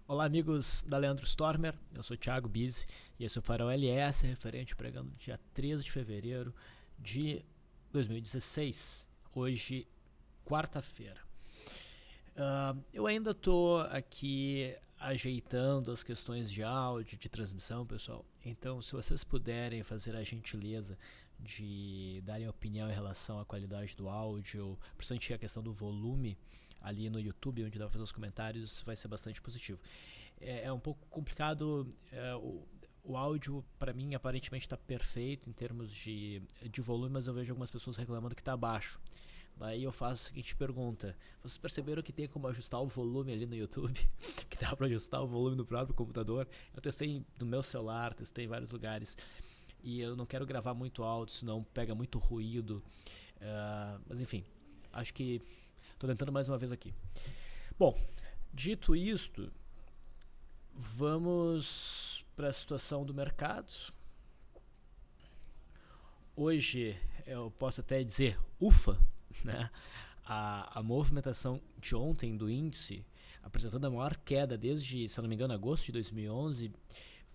Olá, amigos da Leandro Stormer, eu sou o Thiago Bizzi e esse é o Farol LS, referente pregando dia 13 de fevereiro de 2016, hoje, quarta-feira. Eu ainda estou aqui ajeitando as questões de áudio, de transmissão, pessoal. Então, se vocês puderem fazer a gentileza de darem opinião em relação à qualidade do áudio, principalmente a questão do volume ali no YouTube, onde dá para fazer os comentários, vai ser bastante positivo. É um pouco complicado, o áudio para mim aparentemente está perfeito em termos de volume, mas eu vejo algumas pessoas reclamando que está baixo. Daí eu faço a seguinte pergunta: vocês perceberam que tem como ajustar o volume ali no YouTube? Que dá para ajustar o volume no próprio computador? Eu testei no meu celular, testei em vários lugares. E eu não quero gravar muito áudio, senão pega muito ruído. Mas enfim, acho que estou tentando mais uma vez aqui. Bom, dito isto, vamos para a situação do mercado. Hoje eu posso até dizer ufa, né? A movimentação de ontem do índice, apresentando a maior queda desde, se eu não me engano, agosto de 2011,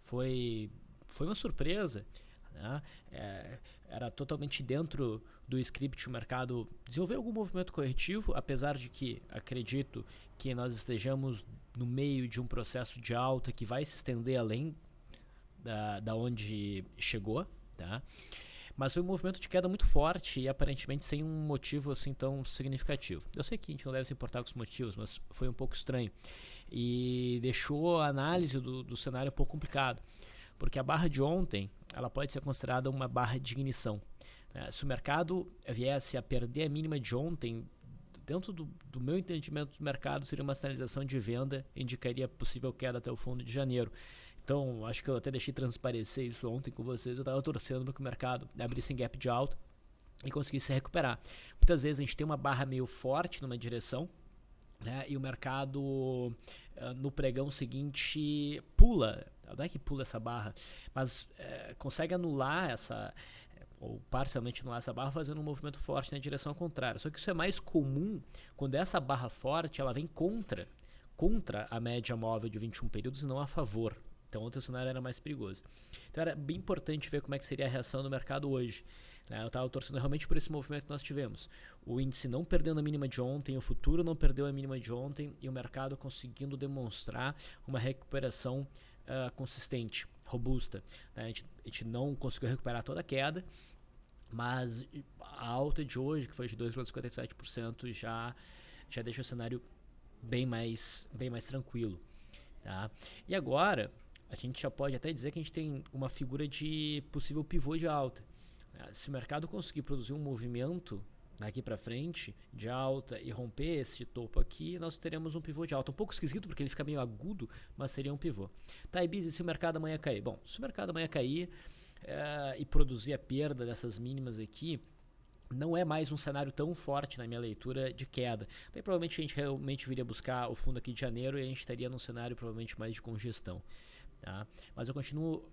foi uma surpresa. Né? Era totalmente dentro do script. O mercado desenvolveu algum movimento corretivo, apesar de que acredito que nós estejamos no meio de um processo de alta que vai se estender além da onde chegou, tá? Mas foi um movimento de queda muito forte e aparentemente sem um motivo assim tão significativo. Eu sei que a gente não deve se importar com os motivos, mas foi um pouco estranho e deixou a análise do cenário um pouco complicado, porque a barra de ontem ela pode ser considerada uma barra de ignição. Se o mercado viesse a perder a mínima de ontem, dentro do meu entendimento do mercado, seria uma sinalização de venda, indicaria possível queda até o fundo de janeiro. Então, acho que eu até deixei transparecer isso ontem com vocês. Eu estava torcendo para que o mercado abrisse em gap de alta e conseguisse se recuperar. Muitas vezes a gente tem uma barra meio forte numa direção, né, e o mercado no pregão seguinte pula, não é que pula essa barra, mas consegue anular essa, ou parcialmente anular essa barra, fazendo um movimento forte na direção contrária. Só que isso é mais comum quando essa barra forte ela vem contra a média móvel de 21 períodos e não a favor. Então, ontem o cenário era mais perigoso. Então, era bem importante ver como é que seria a reação do mercado hoje. Eu estava torcendo realmente por esse movimento que nós tivemos. O índice não perdendo a mínima de ontem, o futuro não perdeu a mínima de ontem e o mercado conseguindo demonstrar uma recuperação consistente, robusta. A gente não conseguiu recuperar toda a queda, mas a alta de hoje, que foi de 2,57%, já deixa o cenário bem mais tranquilo. Tá? E agora, a gente já pode até dizer que a gente tem uma figura de possível pivô de alta. Se o mercado conseguir produzir um movimento daqui para frente de alta e romper esse topo aqui, nós teremos um pivô de alta. Um pouco esquisito porque ele fica meio agudo, mas seria um pivô. Tá, e Biz, e se o mercado amanhã cair? Bom, se o mercado amanhã cair e produzir a perda dessas mínimas aqui, não é mais um cenário tão forte na minha leitura de queda. Daí provavelmente a gente realmente viria buscar o fundo aqui de janeiro e a gente estaria num cenário provavelmente mais de congestão. Tá? Mas eu continuo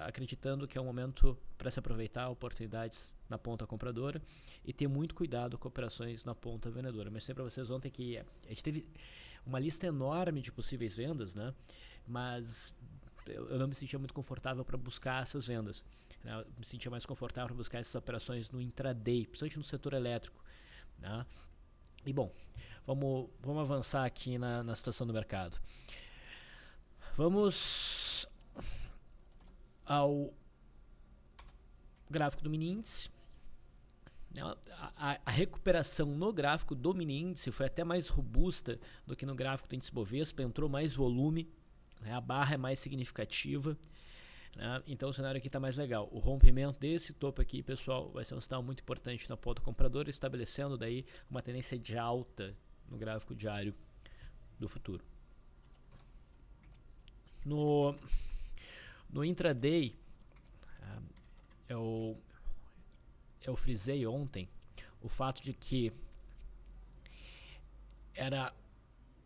acreditando que é um momento para se aproveitar oportunidades na ponta compradora e ter muito cuidado com operações na ponta vendedora. Mas sei para vocês ontem que a gente teve uma lista enorme de possíveis vendas, né? Mas eu não me sentia muito confortável para buscar essas vendas. Eu me sentia mais confortável para buscar essas operações no intraday, principalmente no setor elétrico. Né? E bom, vamos avançar aqui na situação do mercado. Vamos ao gráfico do mini índice. A recuperação no gráfico do mini índice foi até mais robusta do que no gráfico do índice Bovespa, entrou mais volume, né? A barra é mais significativa. Então o cenário aqui está mais legal. O rompimento desse topo aqui, pessoal, vai ser um sinal muito importante na ponta compradora, estabelecendo daí uma tendência de alta no gráfico diário do futuro. No intraday, eu frisei ontem o fato de que era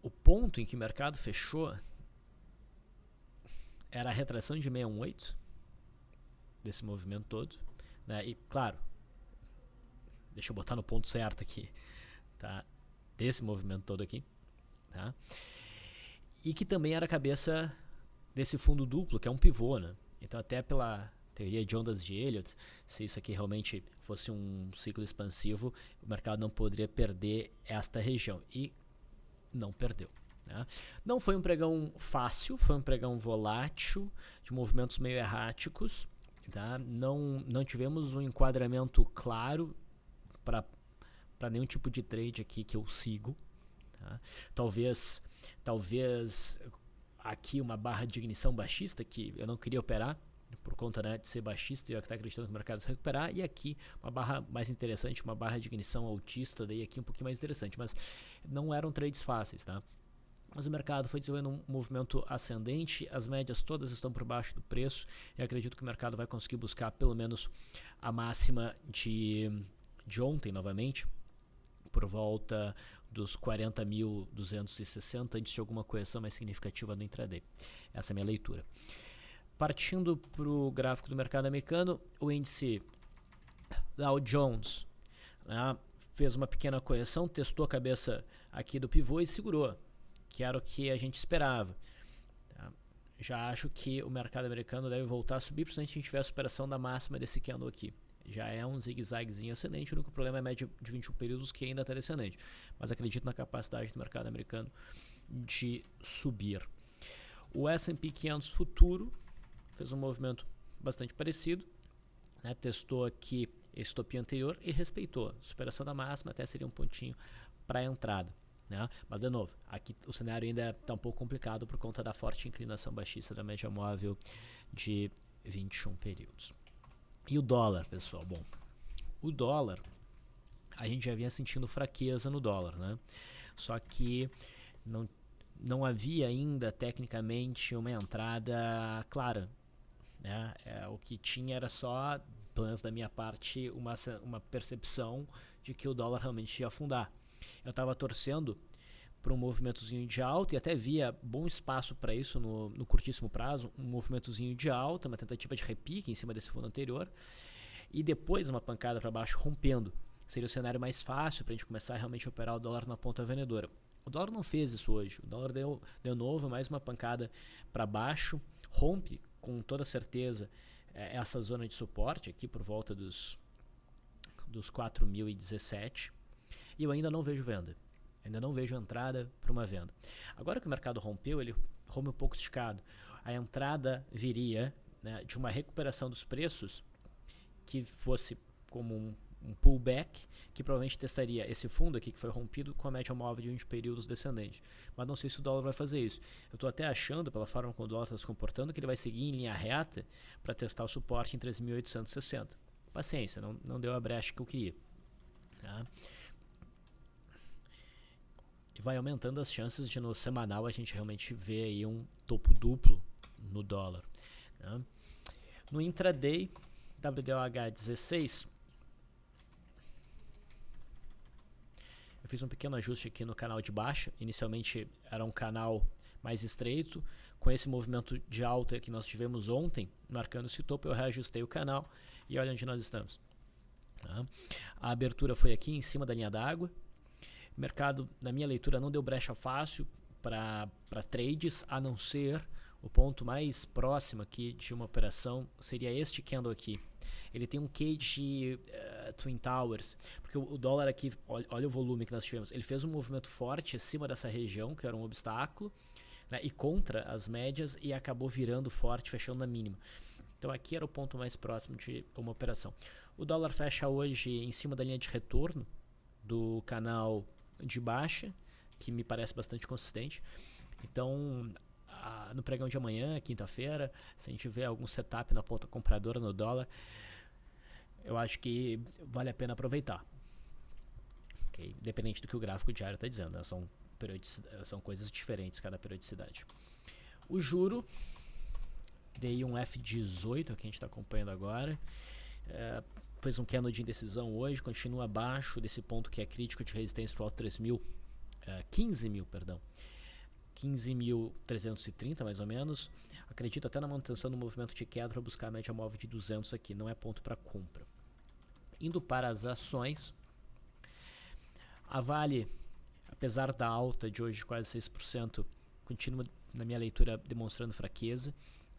o ponto em que o mercado fechou, era a retração de 618 desse movimento todo, né? E claro, deixa eu botar no ponto certo aqui, tá? Desse movimento todo aqui, tá? e que também era a cabeça desse fundo duplo, que é um pivô, né? Então, até pela teoria de ondas de Elliott, se isso aqui realmente fosse um ciclo expansivo, o mercado não poderia perder esta região, e não perdeu. Né? Não foi um pregão fácil, foi um pregão volátil, de movimentos meio erráticos. Tá? Não tivemos um enquadramento claro para nenhum tipo de trade aqui que eu sigo. Tá? Talvez aqui uma barra de ignição baixista que eu não queria operar por conta, né, de ser baixista e eu estar acreditando que o mercado se recuperar, e aqui uma barra mais interessante, uma barra de ignição altista, daí aqui um pouquinho mais interessante, mas não eram trades fáceis, tá? Mas o mercado foi desenvolvendo um movimento ascendente, as médias todas estão por baixo do preço, e acredito que o mercado vai conseguir buscar pelo menos a máxima de ontem novamente, por volta dos 40.260 antes de alguma correção mais significativa no intraday. Essa é a minha leitura. Partindo para o gráfico do mercado americano, o índice Dow Jones, né, fez uma pequena correção, testou a cabeça aqui do pivô e segurou, que era o que a gente esperava. Tá? Já acho que o mercado americano deve voltar a subir, principalmente se a gente tiver a superação da máxima desse candle aqui. Já é um zigue-zaguezinho ascendente, o único problema é a média de 21 períodos, que ainda está descendente. Mas acredito na capacidade do mercado americano de subir. O S&P 500 futuro fez um movimento bastante parecido, né? Testou aqui esse topo anterior e respeitou. Superação da máxima até seria um pontinho para a entrada. Né? Mas, de novo, aqui o cenário ainda está um pouco complicado por conta da forte inclinação baixista da média móvel de 21 períodos. E o dólar, pessoal? Bom, o dólar, a gente já vinha sentindo fraqueza no dólar, né? Só que não havia ainda, tecnicamente, uma entrada clara. Né? O que tinha era só, pelo menos da minha parte, uma percepção de que o dólar realmente ia afundar. Eu estava torcendo para um movimentozinho de alta e até via bom espaço para isso no curtíssimo prazo, um movimentozinho de alta, uma tentativa de repique em cima desse fundo anterior e depois uma pancada para baixo rompendo. Seria o cenário mais fácil para a gente começar a realmente operar o dólar na ponta vendedora. O dólar não fez isso hoje, o dólar deu novo mais uma pancada para baixo, rompe com toda certeza essa zona de suporte aqui por volta dos 4.017 e eu ainda não vejo venda. Ainda não vejo entrada para uma venda. Agora que o mercado rompeu, ele rompe um pouco esticado. A entrada viria, né, de uma recuperação dos preços que fosse como um pullback, que provavelmente testaria esse fundo aqui que foi rompido com a média móvel de 20 períodos descendente. Mas não sei se o dólar vai fazer isso. Eu estou até achando, pela forma como o dólar está se comportando, que ele vai seguir em linha reta para testar o suporte em 3.860. Paciência, não deu a brecha que eu queria. Tá? Vai aumentando as chances de no semanal a gente realmente ver aí um topo duplo no dólar. Né? No intraday, WDOH16, eu fiz um pequeno ajuste aqui no canal de baixa. Inicialmente era um canal mais estreito, com esse movimento de alta que nós tivemos ontem, marcando esse topo, eu reajustei o canal e olha onde nós estamos. Tá? A abertura foi aqui em cima da linha d'água. O mercado, na minha leitura, não deu brecha fácil para trades, a não ser o ponto mais próximo aqui de uma operação seria este candle aqui. Ele tem um quê de Twin Towers, porque o dólar aqui, olha o volume que nós tivemos, ele fez um movimento forte acima dessa região, que era um obstáculo, né, e contra as médias, e acabou virando forte, fechando na mínima. Então aqui era o ponto mais próximo de uma operação. O dólar fecha hoje em cima da linha de retorno do canal de baixa, que me parece bastante consistente. Então, no pregão de amanhã, quinta-feira, se a gente tiver algum setup na ponta compradora no dólar, eu acho que vale a pena aproveitar. Okay? Independente do que o gráfico diário está dizendo, né? São coisas diferentes cada periodicidade. O juro, dei um F18, que a gente está acompanhando agora. Fez um candle de indecisão hoje, continua abaixo desse ponto que é crítico de resistência para o 15.330 mais ou menos. Acredito até na manutenção do movimento de queda para buscar a média móvel de 200 aqui, não é ponto para compra. Indo para as ações, a Vale, apesar da alta de hoje de quase 6%, continua na minha leitura demonstrando fraqueza,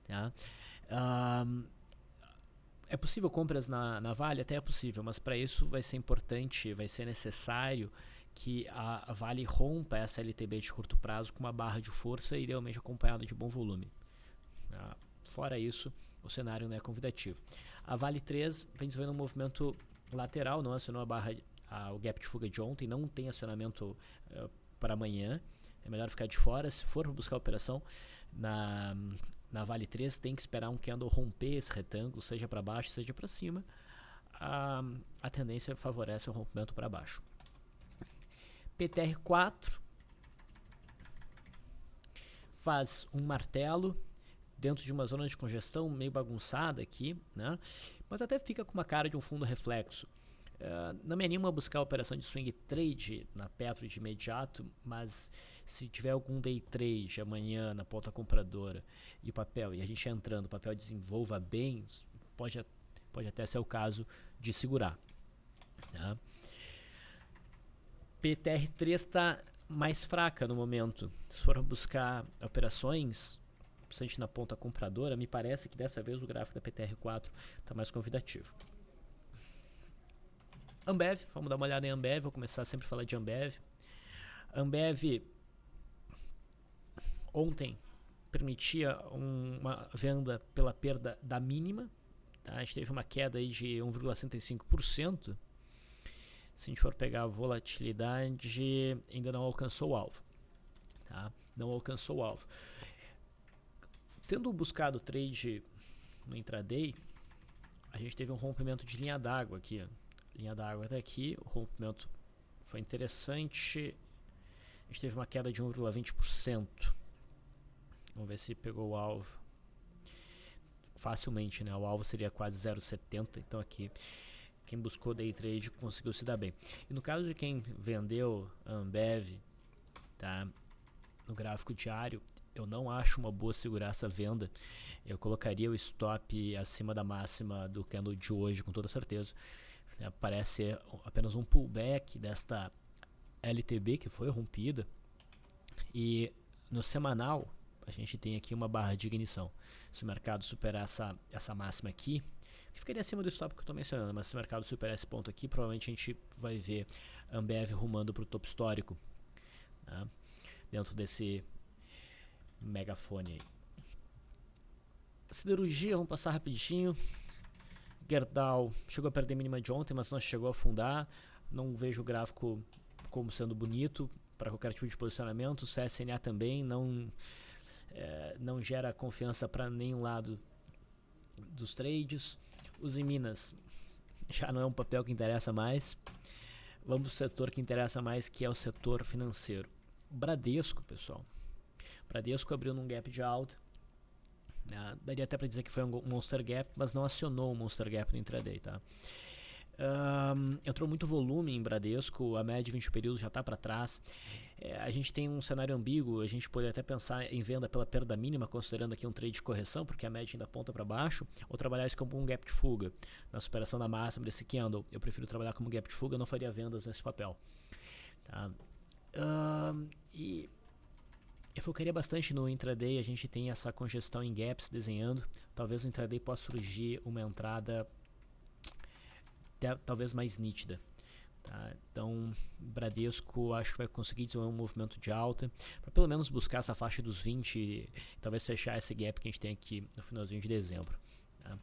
tá? É possível compras na Vale? Até é possível, mas para isso vai ser importante, vai ser necessário que a Vale rompa essa LTB de curto prazo com uma barra de força, idealmente acompanhada de bom volume. Fora isso, o cenário não é convidativo. A Vale 3 vem desenvolvendo um movimento lateral, não acionou a barra, o gap de fuga de ontem, não tem acionamento para amanhã, é melhor ficar de fora. Se for buscar a operação na Vale 3, tem que esperar um candle romper esse retângulo, seja para baixo, seja para cima. A tendência favorece o rompimento para baixo. PTR4 faz um martelo dentro de uma zona de congestão meio bagunçada aqui, né? Mas até fica com uma cara de um fundo reflexo. Não me animo a buscar a operação de swing trade na Petro de imediato, mas se tiver algum day trade amanhã na ponta compradora e a gente entrando, o papel desenvolva bem, pode até ser o caso de segurar, né? PTR3 está mais fraca no momento. Se for buscar operações, principalmente na ponta compradora, me parece que dessa vez o gráfico da PTR4 está mais convidativo. Ambev, vamos dar uma olhada em Ambev, vou começar sempre a falar de Ambev. Ambev ontem permitia uma venda pela perda da mínima, tá? A gente teve uma queda aí de 1,65%. Se a gente for pegar a volatilidade, ainda não alcançou o alvo, tá? Não alcançou o alvo. Tendo buscado trade no intraday, a gente teve um rompimento de linha d'água aqui, ó. Linha d'água até aqui, o rompimento foi interessante. A gente teve uma queda de 1,20%. Vamos ver se pegou o alvo. Facilmente, né? O alvo seria quase 0,70. Então aqui, quem buscou day trade conseguiu se dar bem. E no caso de quem vendeu Ambev, tá? No gráfico diário, eu não acho uma boa segurar essa venda. Eu colocaria o stop acima da máxima do candle de hoje, com toda certeza. Parece ser apenas um pullback desta LTB que foi rompida, e no semanal a gente tem aqui uma barra de ignição. Se o mercado superar essa máxima aqui, que ficaria acima do stop que eu estou mencionando, mas se o mercado superar esse ponto aqui, provavelmente a gente vai ver Ambev rumando para o topo histórico, né, dentro desse megafone aí. Siderurgia, vamos passar rapidinho. Gerdau chegou a perder a mínima de ontem, mas não chegou a afundar. Não vejo o gráfico como sendo bonito para qualquer tipo de posicionamento. O CSNA também não gera confiança para nenhum lado dos trades. Os em Minas já não é um papel que interessa mais. Vamos para o setor que interessa mais, que é o setor financeiro. Bradesco, pessoal. Bradesco abriu num gap de alta. Daria até para dizer que foi um Monster Gap, mas não acionou o Monster Gap no intraday, tá? Entrou muito volume em Bradesco, a média de 20 períodos já está para trás. A gente tem um cenário ambíguo, a gente pode até pensar em venda pela perda mínima, considerando aqui um trade de correção, porque a média ainda aponta para baixo, ou trabalhar isso como um gap de fuga, na superação da máxima desse candle. Eu prefiro trabalhar como gap de fuga, eu não faria vendas nesse papel, tá? E eu focaria bastante no intraday. A gente tem essa congestão em gaps desenhando. Talvez no intraday possa surgir uma entrada talvez mais nítida, tá? Então, Bradesco acho que vai conseguir desenvolver um movimento de alta para pelo menos buscar essa faixa dos 20 e talvez fechar esse gap que a gente tem aqui no finalzinho de dezembro, tá?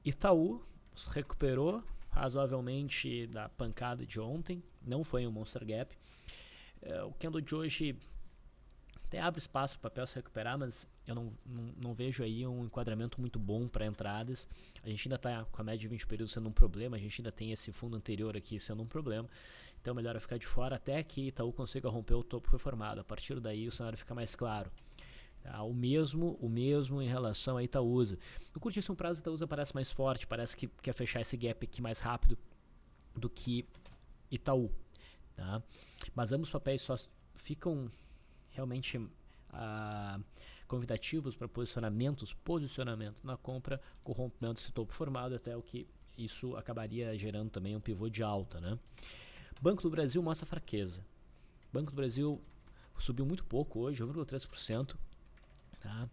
Itaú se recuperou razoavelmente da pancada de ontem, não foi um Monster Gap. O candle de hoje até abre espaço para o papel se recuperar, mas eu não vejo aí um enquadramento muito bom para entradas. A gente ainda está com a média de 20 períodos sendo um problema, a gente ainda tem esse fundo anterior aqui sendo um problema, então melhor é ficar de fora até que Itaú consiga romper o topo que foi formado. A partir daí o cenário fica mais claro, tá? O mesmo em relação a Itaúsa. No curtíssimo prazo, Itaúsa parece mais forte, parece que quer fechar esse gap aqui mais rápido do que Itaú, tá? Mas ambos os papéis só ficam realmente convidativos para posicionamento na compra com o rompimento desse topo formado, até o que isso acabaria gerando também um pivô de alta, né? Banco do Brasil mostra fraqueza. Banco do Brasil subiu muito pouco hoje, 1,3%. Tá?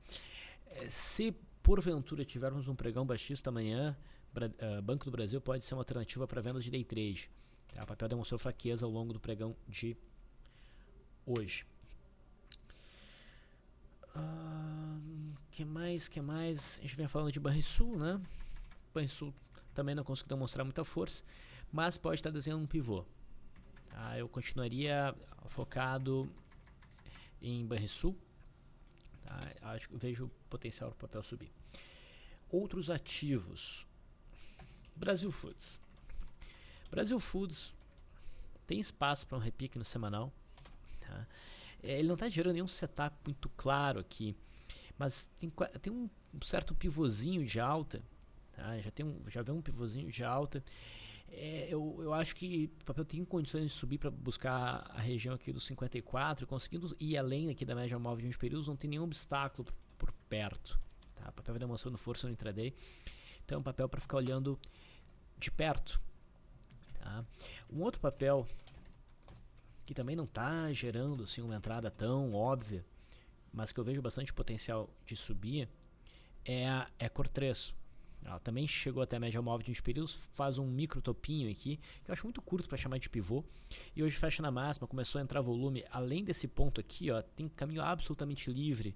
Se porventura tivermos um pregão baixista amanhã, Banco do Brasil pode ser uma alternativa para vendas de day trade. Tá? O papel demonstrou fraqueza ao longo do pregão de hoje. Que mais? A gente vem falando de Banrisul, né? Banrisul também não conseguiu demonstrar muita força, mas pode estar desenhando um pivô. Tá? Eu continuaria focado em Banrisul. Tá? Acho que vejo potencial para o papel subir. Outros ativos. Brasil Foods. Brasil Foods tem espaço para um repique no semanal. Tá? Ele não está gerando nenhum setup muito claro aqui, mas tem um certo pivôzinho de alta. Tá? Já vem um pivôzinho de alta. Eu acho que o papel tem condições de subir para buscar a região aqui dos 54, conseguindo ir além aqui da média móvel de 20 períodos, não tem nenhum obstáculo por perto. Tá? O papel vai demonstrando força no intraday, então é um papel para ficar olhando de perto. Tá? Um outro papel que também não está gerando assim, uma entrada tão óbvia, mas que eu vejo bastante potencial de subir, é a Ecor3. Ela também chegou até a média móvel de 20 períodos, faz um micro topinho aqui, que eu acho muito curto para chamar de pivô, e hoje fecha na máxima, começou a entrar volume. Além desse ponto aqui, ó, tem caminho absolutamente livre,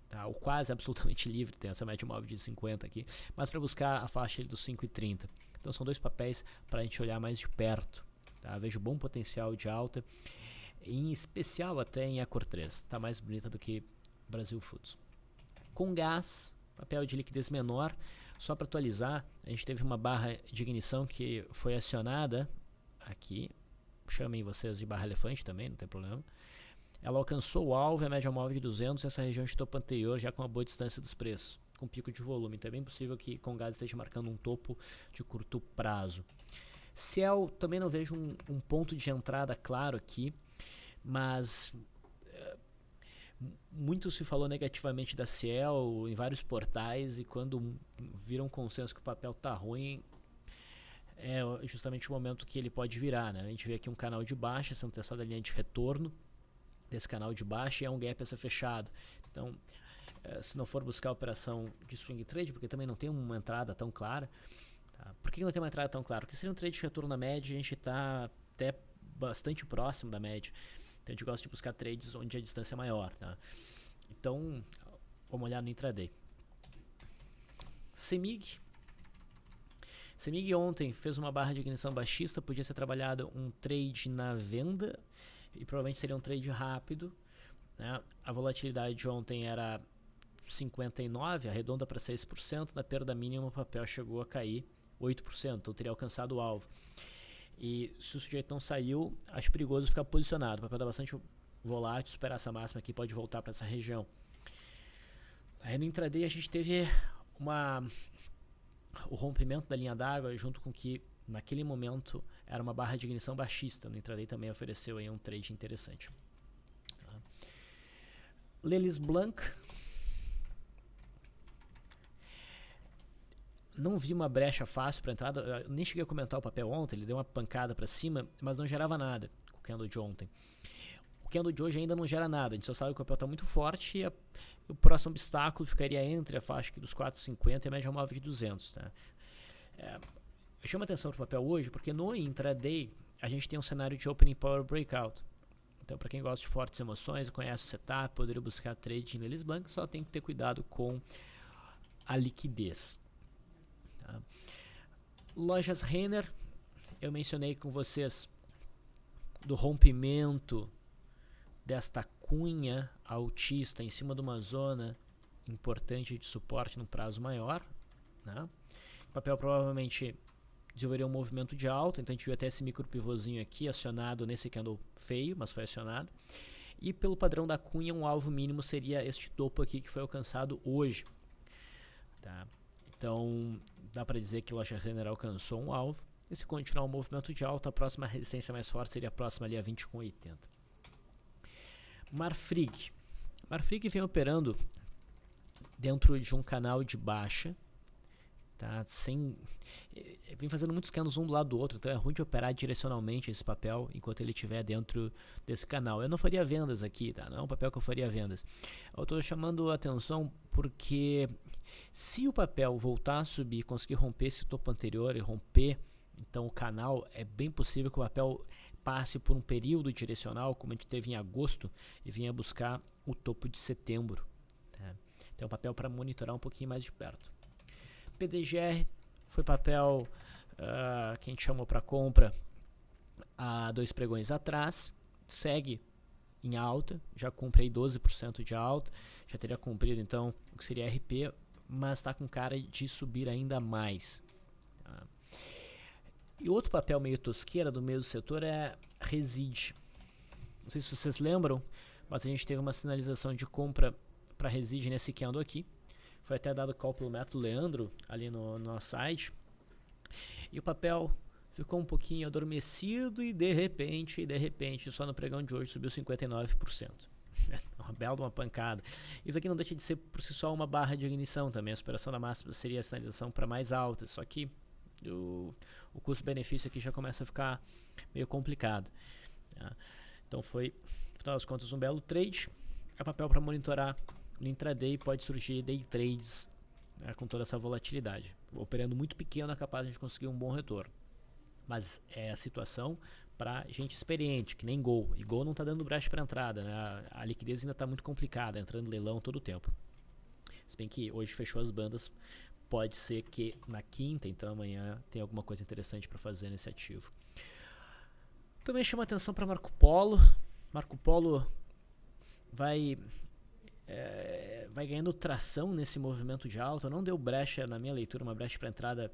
tá? Ou quase absolutamente livre, tem essa média móvel de 50 aqui, mas para buscar a faixa dos 5,30. Então são dois papéis para a gente olhar mais de perto. Tá? Vejo bom potencial de alta, em especial até em Ecor3, está mais bonita do que Brasil Foods. Com gás, papel de liquidez menor, só para atualizar, a gente teve uma barra de ignição que foi acionada aqui, chamem vocês de barra elefante também, não tem problema. Ela alcançou o alvo e a média móvel de 200, essa região de topo anterior, já com uma boa distância dos preços, com pico de volume. Então é bem possível que com gás esteja marcando um topo de curto prazo. Ciel, também não vejo um ponto de entrada claro aqui, mas muito se falou negativamente da Ciel em vários portais, e quando viram um consenso que o papel está ruim, é justamente o momento que ele pode virar. Né? A gente vê aqui um canal de baixa, sendo testada a linha de retorno desse canal de baixa, e é um gap a ser fechado. Então, se não for buscar a operação de swing trade, porque também não tem uma entrada tão clara. Tá? Por que não tem uma entrada tão clara? Porque se é um trade de retorno na média, a gente está até bastante próximo da média. Então a gente gosta de buscar trades onde a distância é maior. Tá? Então, vamos olhar no intraday. CEMIG ontem fez uma barra de ignição baixista, podia ser trabalhado um trade na venda, e provavelmente seria um trade rápido. Né? A volatilidade de ontem era 59, arredonda para 6%, na perda mínima o papel chegou a cair 8%, então teria alcançado o alvo. E se o sujeito não saiu, acho perigoso ficar posicionado. O papel está bastante volátil, superar essa máxima aqui pode voltar para essa região. Aí no intraday a gente teve o rompimento da linha d'água, junto com que naquele momento era uma barra de ignição baixista. No intraday também ofereceu aí um trade interessante. Lelis Blanc. Não vi uma brecha fácil para entrada. Eu nem cheguei a comentar o papel ontem. Ele deu uma pancada para cima, mas não gerava nada com o candle de ontem. O candle de hoje ainda não gera nada. A gente só sabe que o papel está muito forte, e o próximo obstáculo ficaria entre a faixa aqui dos 4,50 e a média móvel de 200. Tá? Eu chamo a atenção para o papel hoje porque no intraday a gente tem um cenário de opening power breakout. Então, para quem gosta de fortes emoções, conhece o setup, poderia buscar trade em Lelis Blanc, só tem que ter cuidado com a liquidez. Tá? Lojas Renner, eu mencionei com vocês do rompimento desta cunha altista em cima de uma zona importante de suporte num prazo maior. Né? O papel provavelmente desenvolveria um movimento de alta, então a gente viu até esse micro pivôzinho aqui acionado nesse candle feio, mas foi acionado. E pelo padrão da cunha, um alvo mínimo seria este topo aqui que foi alcançado hoje. Tá? Então, dá para dizer que Loja Renner alcançou um alvo. E se continuar um movimento de alta, a próxima resistência mais forte seria a próxima ali a 20,80. Marfrig. Marfrig vem operando dentro de um canal de baixa tá? Vem fazendo muitos candles um do lado do outro, então é ruim de operar direcionalmente esse papel enquanto ele estiver dentro desse canal. Eu não faria vendas aqui, tá? Não é um papel que eu faria vendas. Eu estou chamando a atenção porque se o papel voltar a subir, conseguir romper esse topo anterior e romper então o canal, é bem possível que o papel passe por um período direcional, como a gente teve em agosto, e venha buscar o topo de setembro. Tá? Então é um papel para monitorar um pouquinho mais de perto. PDGR foi papel que a gente chamou para compra há 2 pregões atrás, segue em alta, já comprei 12% de alta, já teria cumprido então o que seria RP, mas está com cara de subir ainda mais. Tá? E outro papel meio tosqueira do mesmo setor é Reside. Não sei se vocês lembram, mas a gente teve uma sinalização de compra para Reside nesse candle aqui. Foi até dado call pelo método Leandro ali no nosso site. E o papel ficou um pouquinho adormecido e de repente, só no pregão de hoje subiu 59%. Uma bela de uma pancada. Isso aqui não deixa de ser por si só uma barra de ignição também. A superação da máxima seria a sinalização para mais alta. Só que o custo-benefício aqui já começa a ficar meio complicado. Tá? Então foi, no final das contas, um belo trade. É papel para monitorar no intraday, pode surgir day trades, né, com toda essa volatilidade. Operando muito pequeno é capaz de a gente conseguir um bom retorno. Mas é a situação para gente experiente, que nem Gol. E Gol não está dando brecha para entrada, né? A liquidez ainda está muito complicada, entrando em leilão todo o tempo. Se bem que hoje fechou as bandas, pode ser que na quinta, então amanhã, tenha alguma coisa interessante para fazer nesse ativo. Também chama atenção para Marco Polo. Marco Polo vai ganhando tração nesse movimento de alta. Não deu brecha, na minha leitura, uma brecha para entrada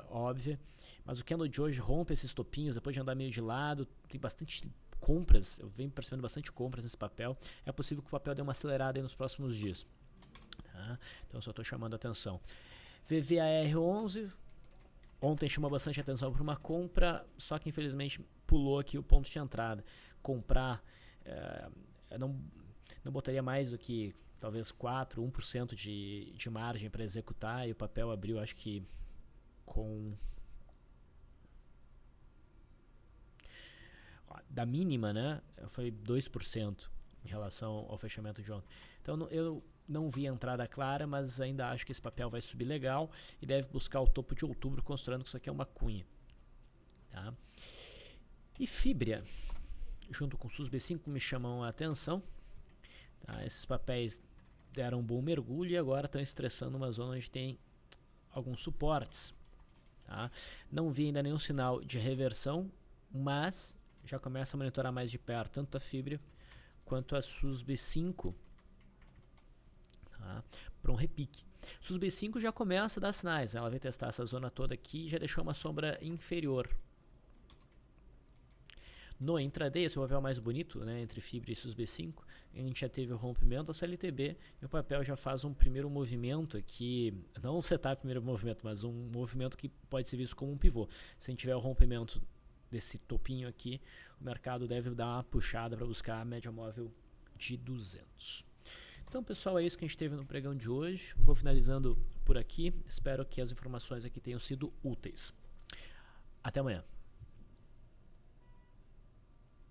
óbvia. Mas o candle de hoje rompe esses topinhos, depois de andar meio de lado, tem bastante compras, eu venho percebendo bastante compras nesse papel. É possível que o papel dê uma acelerada aí nos próximos dias. Tá? Então só estou chamando a atenção. VVAR11, ontem chamou bastante atenção para uma compra, só que infelizmente pulou aqui o ponto de entrada. Comprar, não botaria mais do que talvez 4, 1% de margem para executar, e o papel abriu, acho que com da mínima, né, foi 2% em relação ao fechamento de ontem. Então eu não vi a entrada clara, mas ainda acho que esse papel vai subir legal e deve buscar o topo de outubro, considerando que isso aqui é uma cunha. Tá? E Fibria, junto com o SUSB5, me chamam a atenção. Tá? Esses papéis deram um bom mergulho e agora estão estressando uma zona onde tem alguns suportes. Tá? Não vi ainda nenhum sinal de reversão, mas já começa a monitorar mais de perto tanto a Fibria quanto a SUSB5, tá? Para um repique. SUSB5 já começa a dar sinais, né? Ela vai testar essa zona toda aqui e já deixou uma sombra inferior. No intraday, esse é o papel mais bonito, né, entre Fibria e SUSB5, a gente já teve o rompimento da CLTB e o papel já faz um primeiro movimento aqui, não um setup primeiro movimento, mas um movimento que pode ser visto como um pivô. Se a gente tiver o rompimento desse topinho aqui, o mercado deve dar uma puxada para buscar a média móvel de 200. Então, pessoal, é isso que a gente teve no pregão de hoje. Vou finalizando por aqui. Espero que as informações aqui tenham sido úteis. Até amanhã.